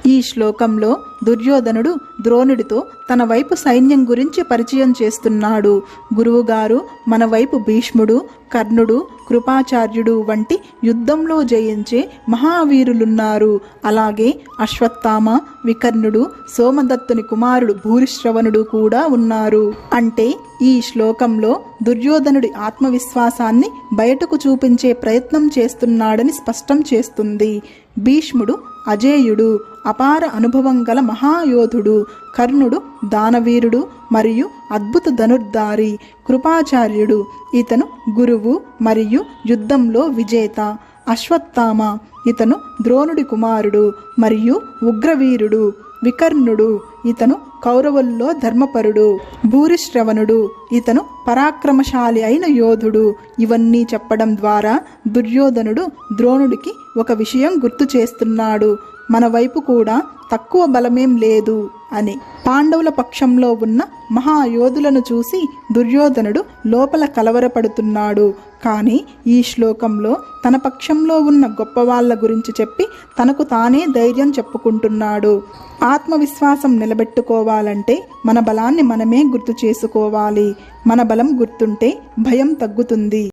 ఈ శ్లోకంలో దుర్యోధనుడు ద్రోణుడితో తన వైపు సైన్యం గురించి పరిచయం చేస్తున్నాడు. గురువుగారు, మన వైపు భీష్ముడు, కర్ణుడు, కృపాచార్యుడు వంటి యుద్ధంలో జయించే మహావీరులున్నారు. అలాగే అశ్వత్థామ, వికర్ణుడు, సోమదత్తుని కుమారుడు భూరిశ్రవణుడు కూడా ఉన్నారు. అంటే ఈ శ్లోకంలో దుర్యోధనుడి ఆత్మవిశ్వాసాన్ని బయటకు చూపించే ప్రయత్నం చేస్తున్నాడని స్పష్టం చేస్తుంది. భీష్ముడు అజేయుడు, అపార అనుభవం గల మహాయోధుడు. కర్ణుడు దానవీరుడు మరియు అద్భుత ధనుర్ధారి. కృపాచార్యుడు, ఇతను గురువు మరియు యుద్ధంలో విజేత. అశ్వత్థామ, ఇతను ద్రోణుడి కుమారుడు మరియు ఉగ్రవీరుడు. వికర్ణుడు, ఇతను కౌరవుల్లో ధర్మపరుడు. భూరిశ్రవణుడు, ఇతను పరాక్రమశాలి అయిన యోధుడు. ఇవన్నీ చెప్పడం ద్వారా దుర్యోధనుడు ద్రోణుడికి ఒక విషయం గుర్తు చేస్తున్నాడు, మన వైపు కూడా తక్కువ బలమేం లేదు అని. పాండవుల పక్షంలో ఉన్న మహాయోధులను చూసి దుర్యోధనుడు లోపల కలవరపడుతున్నాడు. కానీ ఈ శ్లోకంలో తన పక్షంలో ఉన్న గొప్పవాళ్ల గురించి చెప్పి తనకు తానే ధైర్యం చెప్పుకుంటున్నాడు. ఆత్మవిశ్వాసం నిలబెట్టుకోవాలంటే మన బలాన్ని మనమే గుర్తు చేసుకోవాలి. మన బలం గుర్తుంటే భయం తగ్గుతుంది.